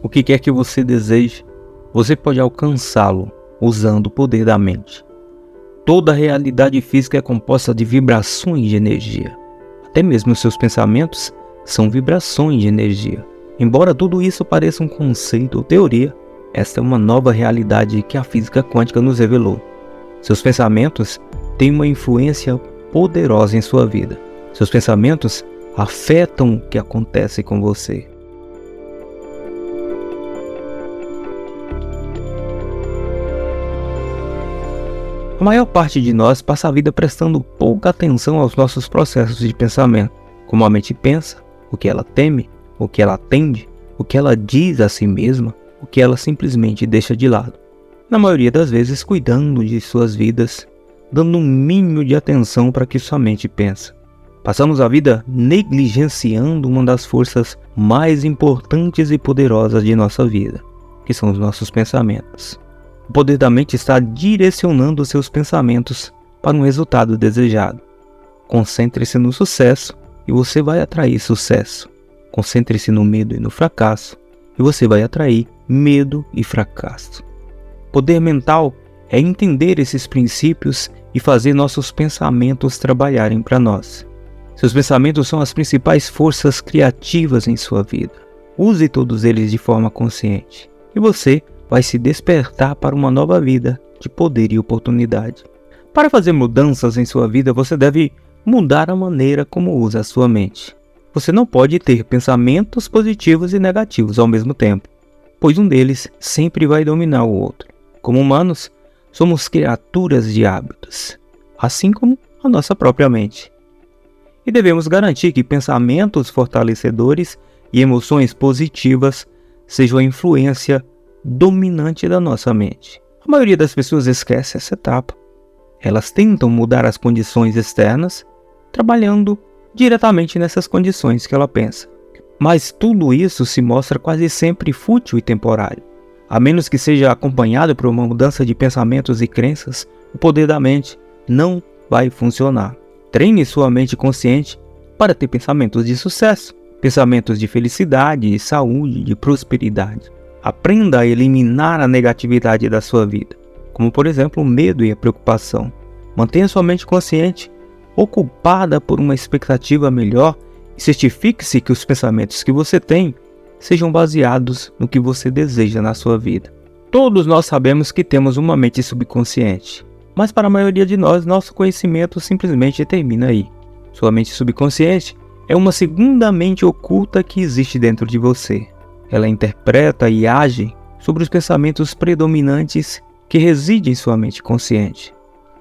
O que quer que você deseje, você pode alcançá-lo usando o poder da mente. Toda a realidade física é composta de vibrações de energia. Até mesmo os seus pensamentos são vibrações de energia. Embora tudo isso pareça um conceito ou teoria, esta é uma nova realidade que a física quântica nos revelou. Seus pensamentos têm uma influência poderosa em sua vida. Seus pensamentos afetam o que acontece com você. A maior parte de nós passa a vida prestando pouca atenção aos nossos processos de pensamento. Como a mente pensa, o que ela teme, o que ela atende, o que ela diz a si mesma, o que ela simplesmente deixa de lado. Na maioria das vezes cuidando de suas vidas, dando um mínimo de atenção para que sua mente pensa. Passamos a vida negligenciando uma das forças mais importantes e poderosas de nossa vida, que são os nossos pensamentos. O poder da mente está direcionando seus pensamentos para um resultado desejado. Concentre-se no sucesso e você vai atrair sucesso. Concentre-se no medo e no fracasso e você vai atrair medo e fracasso. Poder mental é entender esses princípios e fazer nossos pensamentos trabalharem para nós. Seus pensamentos são as principais forças criativas em sua vida. Use todos eles de forma consciente e você vai se despertar para uma nova vida de poder e oportunidade. Para fazer mudanças em sua vida, você deve mudar a maneira como usa a sua mente. Você não pode ter pensamentos positivos e negativos ao mesmo tempo, pois um deles sempre vai dominar o outro. Como humanos, somos criaturas de hábitos, assim como a nossa própria mente. E devemos garantir que pensamentos fortalecedores e emoções positivas sejam a influência dominante da nossa mente. A maioria das pessoas esquece essa etapa. Elas tentam mudar as condições externas, trabalhando diretamente nessas condições que ela pensa. Mas tudo isso se mostra quase sempre fútil e temporário. A menos que seja acompanhado por uma mudança de pensamentos e crenças, o poder da mente não vai funcionar. Treine sua mente consciente para ter pensamentos de sucesso, pensamentos de felicidade, de saúde, de prosperidade. Aprenda a eliminar a negatividade da sua vida, como por exemplo o medo e a preocupação. Mantenha sua mente consciente, ocupada por uma expectativa melhor e certifique-se que os pensamentos que você tem sejam baseados no que você deseja na sua vida. Todos nós sabemos que temos uma mente subconsciente, mas para a maioria de nós, nosso conhecimento simplesmente termina aí. Sua mente subconsciente é uma segunda mente oculta que existe dentro de você. Ela interpreta e age sobre os pensamentos predominantes que residem em sua mente consciente.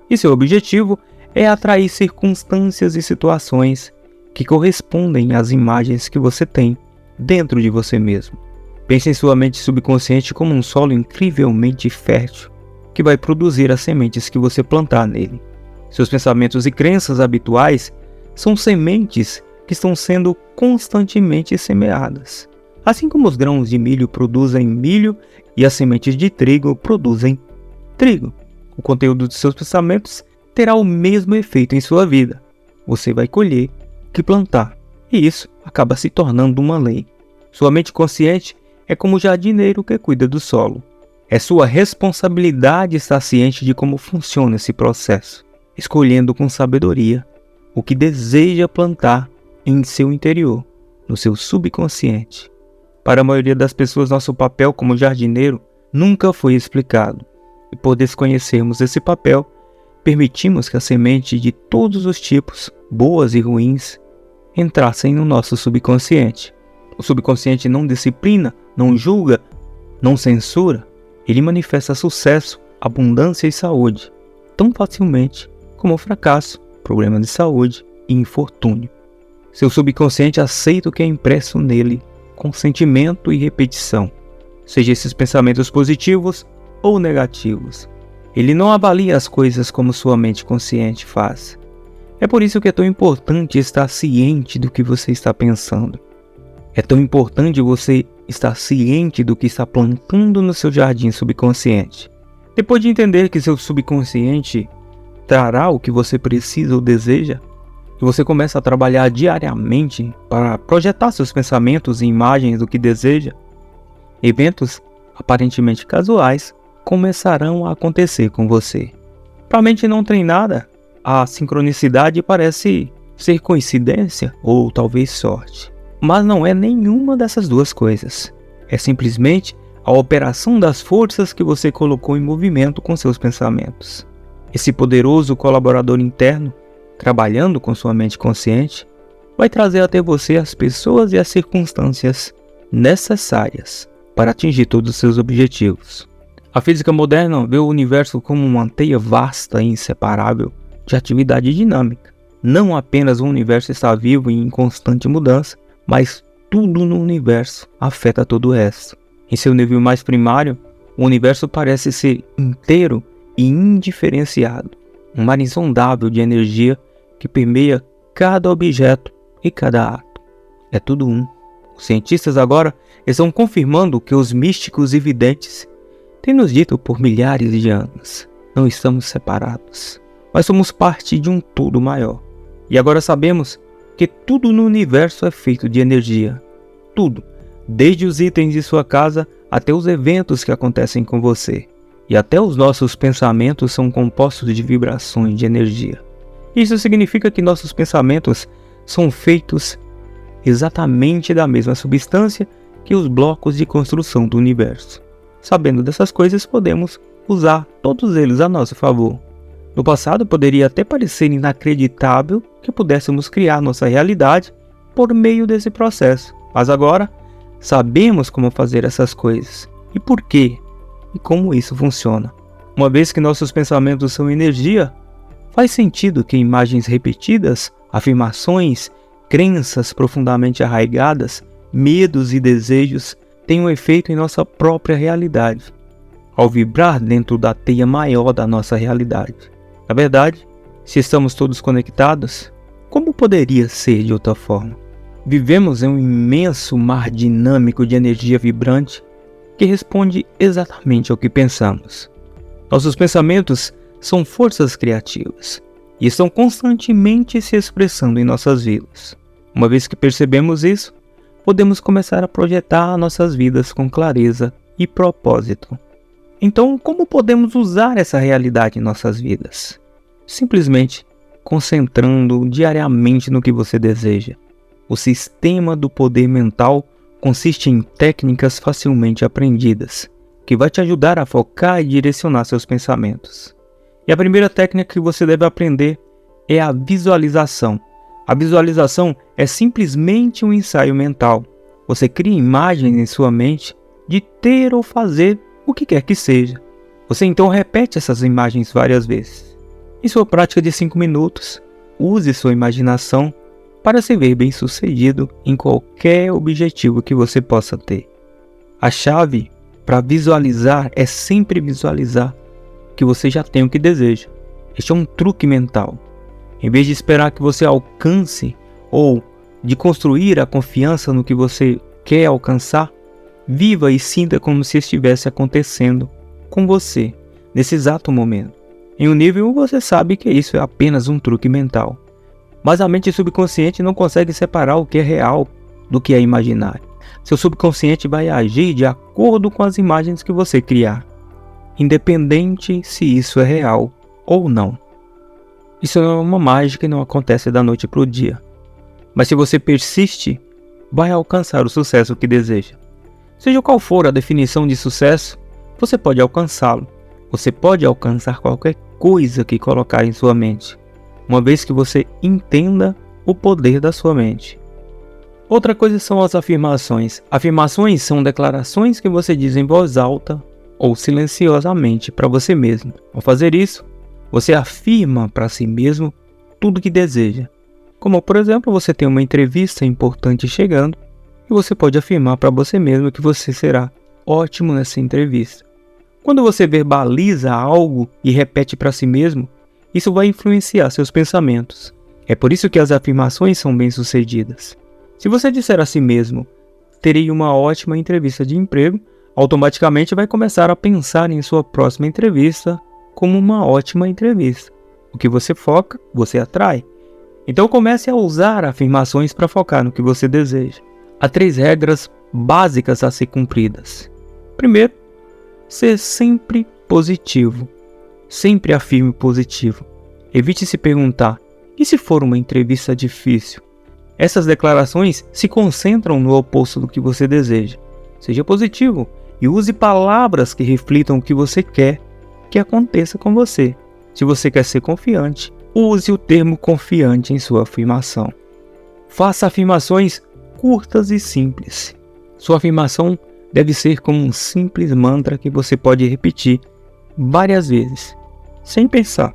E seu objetivo é atrair circunstâncias e situações que correspondem às imagens que você tem dentro de você mesmo. Pense em sua mente subconsciente como um solo incrivelmente fértil que vai produzir as sementes que você plantar nele. Seus pensamentos e crenças habituais são sementes que estão sendo constantemente semeadas. Assim como os grãos de milho produzem milho e as sementes de trigo produzem trigo. O conteúdo de seus pensamentos terá o mesmo efeito em sua vida. Você vai colher o que plantar, e isso acaba se tornando uma lei. Sua mente consciente é como o jardineiro que cuida do solo. É sua responsabilidade estar ciente de como funciona esse processo, escolhendo com sabedoria o que deseja plantar em seu interior, no seu subconsciente. Para a maioria das pessoas, nosso papel como jardineiro nunca foi explicado. E por desconhecermos esse papel, permitimos que a semente de todos os tipos, boas e ruins, entrassem no nosso subconsciente. O subconsciente não disciplina, não julga, não censura. Ele manifesta sucesso, abundância e saúde, tão facilmente como o fracasso, problema de saúde e infortúnio. Seu subconsciente aceita o que é impresso nele, com sentimento e repetição, seja esses pensamentos positivos ou negativos. Ele não avalia as coisas como sua mente consciente faz. É por isso que é tão importante estar ciente do que você está pensando. É tão importante você estar ciente do que está plantando no seu jardim subconsciente. Depois de entender que seu subconsciente trará o que você precisa ou deseja, e você começa a trabalhar diariamente para projetar seus pensamentos e imagens do que deseja, Eventos aparentemente casuais começarão a acontecer com você. Para a mente não treinada, a sincronicidade parece ser coincidência ou talvez sorte. Mas não é nenhuma dessas duas coisas. É simplesmente a operação das forças que você colocou em movimento com seus pensamentos. Esse poderoso colaborador interno, trabalhando com sua mente consciente, vai trazer até você as pessoas e as circunstâncias necessárias para atingir todos os seus objetivos. A física moderna vê o universo como uma teia vasta e inseparável de atividade dinâmica. Não apenas o universo está vivo e em constante mudança, mas tudo no universo afeta todo o resto. Em seu nível mais primário, o universo parece ser inteiro e indiferenciado, um mar insondável de energia que permeia cada objeto e cada ato. É tudo um. Os cientistas agora estão confirmando o que os místicos e videntes têm nos dito por milhares de anos. Não estamos separados, mas somos parte de um todo maior. E agora sabemos que tudo no universo é feito de energia. Tudo, desde os itens de sua casa até os eventos que acontecem com você. E até os nossos pensamentos são compostos de vibrações de energia. Isso significa que nossos pensamentos são feitos exatamente da mesma substância que os blocos de construção do universo. Sabendo dessas coisas, podemos usar todos eles a nosso favor. No passado, poderia até parecer inacreditável que pudéssemos criar nossa realidade por meio desse processo. Mas agora, sabemos como fazer essas coisas. E por quê? E como isso funciona. Uma vez que nossos pensamentos são energia, faz sentido que imagens repetidas, afirmações, crenças profundamente arraigadas, medos e desejos tenham efeito em nossa própria realidade, ao vibrar dentro da teia maior da nossa realidade. Na verdade, se estamos todos conectados, como poderia ser de outra forma? Vivemos em um imenso mar dinâmico de energia vibrante que responde exatamente ao que pensamos. Nossos pensamentos são forças criativas e estão constantemente se expressando em nossas vidas. Uma vez que percebemos isso, podemos começar a projetar nossas vidas com clareza e propósito. Então, como podemos usar essa realidade em nossas vidas? Simplesmente concentrando diariamente no que você deseja. O sistema do poder mental consiste em técnicas facilmente aprendidas, que vai te ajudar a focar e direcionar seus pensamentos. E a primeira técnica que você deve aprender é a visualização. A visualização é simplesmente um ensaio mental. Você cria imagens em sua mente de ter ou fazer o que quer que seja. Você então repete essas imagens várias vezes. Em sua prática de 5 minutos, use sua imaginação para se ver bem-sucedido em qualquer objetivo que você possa ter. A chave para visualizar é sempre visualizar que você já tem o que deseja. Este é um truque mental. Em vez de esperar que você alcance ou de construir a confiança no que você quer alcançar, viva e sinta como se estivesse acontecendo com você nesse exato momento. Em um nível, você sabe que isso é apenas um truque mental. Mas a mente subconsciente não consegue separar o que é real do que é imaginário. Seu subconsciente vai agir de acordo com as imagens que você criar, independente se isso é real ou não. Isso não é uma mágica e não acontece da noite para o dia. Mas se você persiste, vai alcançar o sucesso que deseja. Seja qual for a definição de sucesso, você pode alcançá-lo. Você pode alcançar qualquer coisa que colocar em sua mente, uma vez que você entenda o poder da sua mente. Outra coisa são as afirmações. Afirmações são declarações que você diz em voz alta ou silenciosamente para você mesmo. Ao fazer isso, você afirma para si mesmo tudo que deseja. Como, por exemplo, você tem uma entrevista importante chegando e você pode afirmar para você mesmo que você será ótimo nessa entrevista. Quando você verbaliza algo e repete para si mesmo, isso vai influenciar seus pensamentos. É por isso que as afirmações são bem-sucedidas. Se você disser a si mesmo, terei uma ótima entrevista de emprego, automaticamente vai começar a pensar em sua próxima entrevista como uma ótima entrevista. O que você foca, você atrai. Então comece a usar afirmações para focar no que você deseja. Há 3 regras básicas a ser cumpridas. Primeiro, ser sempre positivo. Sempre afirme positivo. Evite se perguntar: e se for uma entrevista difícil? Essas declarações se concentram no oposto do que você deseja. Seja positivo e use palavras que reflitam o que você quer que aconteça com você. Se você quer ser confiante, use o termo confiante em sua afirmação. Faça afirmações curtas e simples. Sua afirmação deve ser como um simples mantra que você pode repetir várias vezes, sem pensar.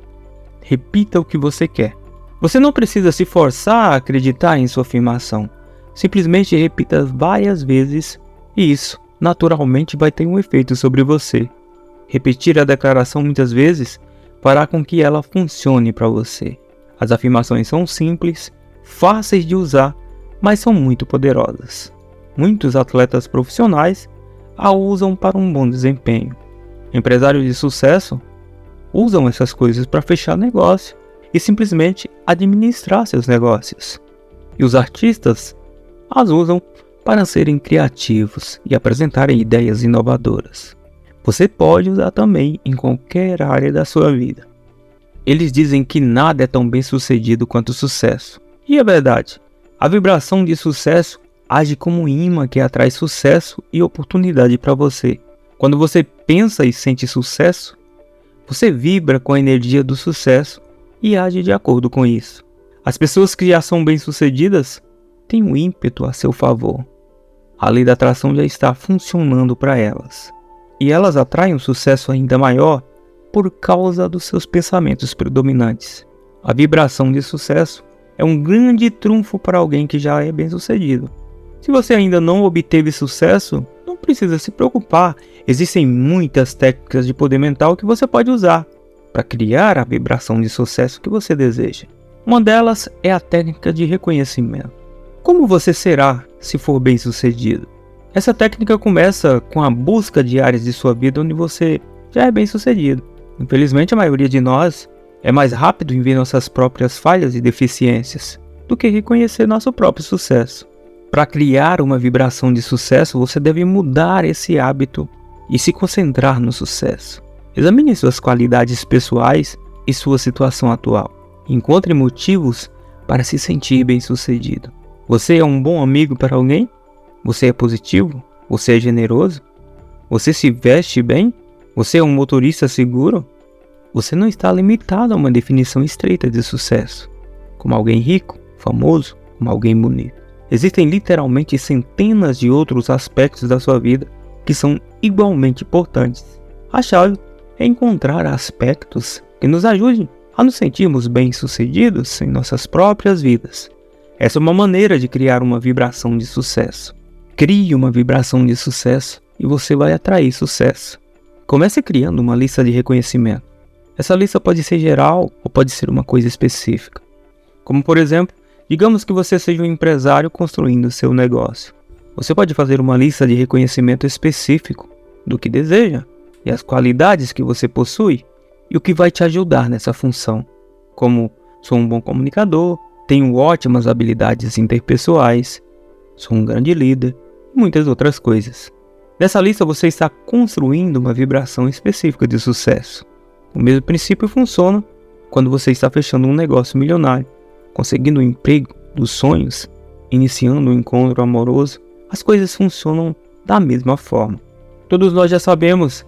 Repita o que você quer. Você não precisa se forçar a acreditar em sua afirmação. Simplesmente repita várias vezes e isso, naturalmente, vai ter um efeito sobre você. Repetir a declaração muitas vezes fará com que ela funcione para você. As afirmações são simples, fáceis de usar, mas são muito poderosas. Muitos atletas profissionais a usam para um bom desempenho. Empresários de sucesso usam essas coisas para fechar negócio e simplesmente administrar seus negócios. E os artistas as usam para serem criativos e apresentarem ideias inovadoras. Você pode usar também em qualquer área da sua vida. Eles dizem que nada é tão bem sucedido quanto o sucesso. E é verdade. A vibração de sucesso age como um imã que atrai sucesso e oportunidade para você. Quando você pensa e sente sucesso, você vibra com a energia do sucesso e age de acordo com isso. As pessoas que já são bem-sucedidas têm um ímpeto a seu favor. A lei da atração já está funcionando para elas. E elas atraem um sucesso ainda maior por causa dos seus pensamentos predominantes. A vibração de sucesso é um grande trunfo para alguém que já é bem-sucedido. Se você ainda não obteve sucesso, não precisa se preocupar. Existem muitas técnicas de poder mental que você pode usar para criar a vibração de sucesso que você deseja. Uma delas é a técnica de reconhecimento. Como você será se for bem-sucedido? Essa técnica começa com a busca de áreas de sua vida onde você já é bem-sucedido. Infelizmente, a maioria de nós é mais rápido em ver nossas próprias falhas e deficiências do que reconhecer nosso próprio sucesso. Para criar uma vibração de sucesso, você deve mudar esse hábito e se concentrar no sucesso. Examine suas qualidades pessoais e sua situação atual. Encontre motivos para se sentir bem-sucedido. Você é um bom amigo para alguém? Você é positivo? Você é generoso? Você se veste bem? Você é um motorista seguro? Você não está limitado a uma definição estreita de sucesso, como alguém rico, famoso, como alguém bonito. Existem literalmente centenas de outros aspectos da sua vida que são igualmente importantes. A chave é encontrar aspectos que nos ajudem a nos sentirmos bem-sucedidos em nossas próprias vidas. Essa é uma maneira de criar uma vibração de sucesso. Crie uma vibração de sucesso e você vai atrair sucesso. Comece criando uma lista de reconhecimento. Essa lista pode ser geral ou pode ser uma coisa específica. Como por exemplo, digamos que você seja um empresário construindo seu negócio. Você pode fazer uma lista de reconhecimento específico do que deseja e as qualidades que você possui e o que vai te ajudar nessa função. Como sou um bom comunicador, tenho ótimas habilidades interpessoais, sou um grande líder e muitas outras coisas. Nessa lista você está construindo uma vibração específica de sucesso. O mesmo princípio funciona quando você está fechando um negócio milionário, conseguindo um emprego dos sonhos, iniciando um encontro amoroso. As coisas funcionam da mesma forma. Todos nós já sabemos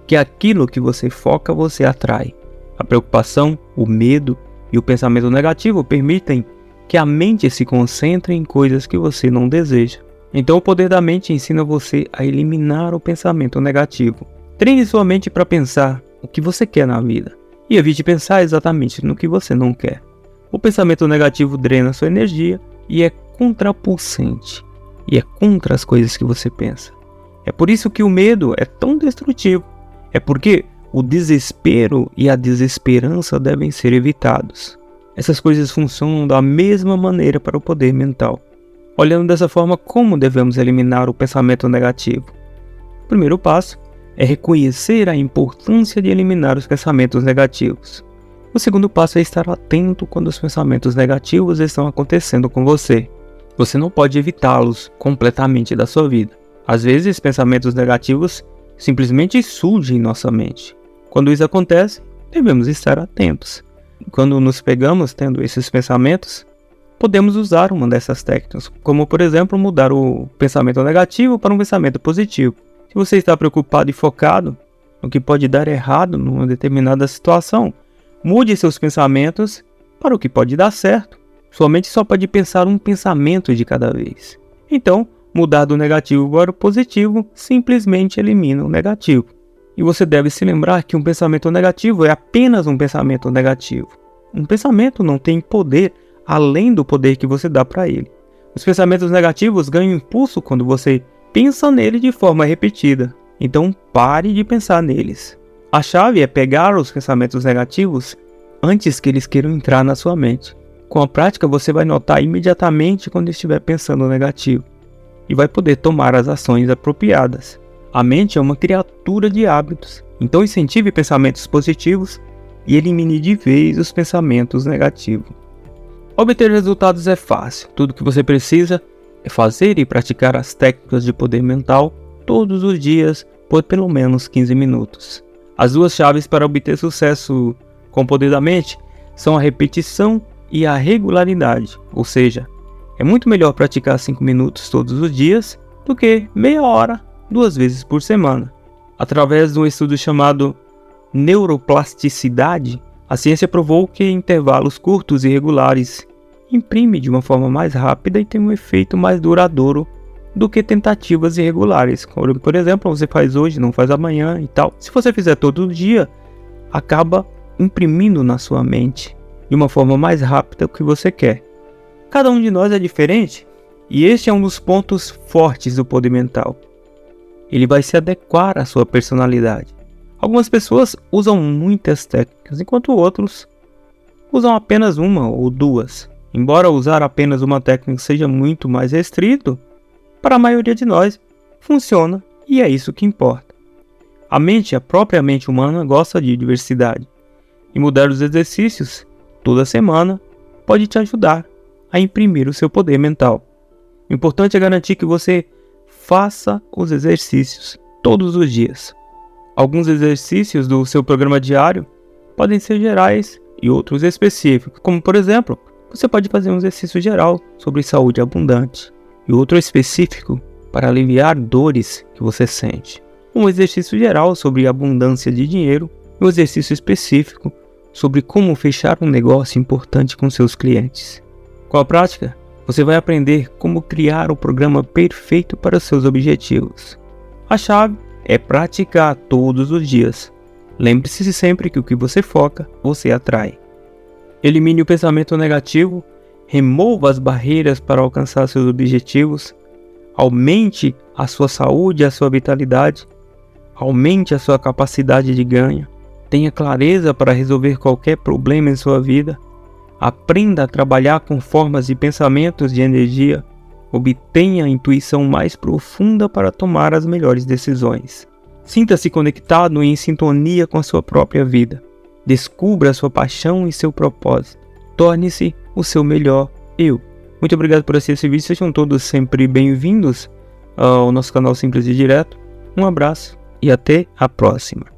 que aquilo que você foca, você atrai. A preocupação, o medo e o pensamento negativo permitem que a mente se concentre em coisas que você não deseja. Então o poder da mente ensina você a eliminar o pensamento negativo. Treine sua mente para pensar o que você quer na vida e evite pensar exatamente no que você não quer. O pensamento negativo drena sua energia e é contraproducente, e é contra as coisas que você pensa. É por isso que o medo é tão destrutivo. É porque o desespero e a desesperança devem ser evitados. Essas coisas funcionam da mesma maneira para o poder mental. Olhando dessa forma, como devemos eliminar o pensamento negativo? O primeiro passo é reconhecer a importância de eliminar os pensamentos negativos. O segundo passo é estar atento quando os pensamentos negativos estão acontecendo com você. Você não pode evitá-los completamente da sua vida. Às vezes, pensamentos negativos simplesmente surgem em nossa mente. Quando isso acontece, devemos estar atentos. Quando nos pegamos tendo esses pensamentos, podemos usar uma dessas técnicas, como por exemplo, mudar o pensamento negativo para um pensamento positivo. Se você está preocupado e focado no que pode dar errado numa determinada situação, mude seus pensamentos para o que pode dar certo. Sua mente só pode pensar um pensamento de cada vez. Então, mudar do negativo para o positivo simplesmente elimina o negativo. E você deve se lembrar que um pensamento negativo é apenas um pensamento negativo. Um pensamento não tem poder além do poder que você dá para ele. Os pensamentos negativos ganham impulso quando você pensa nele de forma repetida. Então pare de pensar neles. A chave é pegar os pensamentos negativos antes que eles queiram entrar na sua mente. Com a prática você vai notar imediatamente quando estiver pensando negativo e vai poder tomar as ações apropriadas. A mente é uma criatura de hábitos, então incentive pensamentos positivos e elimine de vez os pensamentos negativos. Obter resultados é fácil, tudo que você precisa é fazer e praticar as técnicas de poder mental todos os dias por pelo menos 15 minutos. As duas chaves para obter sucesso com o poder da mente são a repetição e a regularidade, ou seja, é muito melhor praticar 5 minutos todos os dias do que meia hora 2 vezes por semana. Através de um estudo chamado neuroplasticidade, a ciência provou que intervalos curtos e regulares imprime de uma forma mais rápida e tem um efeito mais duradouro do que tentativas irregulares. Por exemplo, você faz hoje, não faz amanhã e tal. Se você fizer todo dia, acaba imprimindo na sua mente de uma forma mais rápida o que você quer. Cada um de nós é diferente e este é um dos pontos fortes do poder mental. Ele vai se adequar à sua personalidade. Algumas pessoas usam muitas técnicas, enquanto outros usam apenas uma ou duas. Embora usar apenas uma técnica seja muito mais restrito, para a maioria de nós funciona e é isso que importa. A própria mente humana gosta de diversidade. E mudar os exercícios toda semana pode te ajudar a imprimir o seu poder mental. O importante é garantir que você faça os exercícios todos os dias. Alguns exercícios do seu programa diário podem ser gerais e outros específicos, como por exemplo, você pode fazer um exercício geral sobre saúde abundante e outro específico para aliviar dores que você sente. Um exercício geral sobre abundância de dinheiro e um exercício específico sobre como fechar um negócio importante com seus clientes. Com a prática, você vai aprender como criar o programa perfeito para os seus objetivos. A chave é praticar todos os dias. Lembre-se sempre que o que você foca, você atrai. Elimine o pensamento negativo, remova as barreiras para alcançar seus objetivos, aumente a sua saúde e a sua vitalidade, aumente a sua capacidade de ganho, tenha clareza para resolver qualquer problema em sua vida, aprenda a trabalhar com formas de pensamentos de energia, obtenha a intuição mais profunda para tomar as melhores decisões. Sinta-se conectado e em sintonia com a sua própria vida. Descubra a sua paixão e seu propósito. Torne-se o seu melhor eu. Muito obrigado por assistir esse vídeo. Sejam todos sempre bem-vindos ao nosso canal Simples e Direto. Um abraço e até a próxima.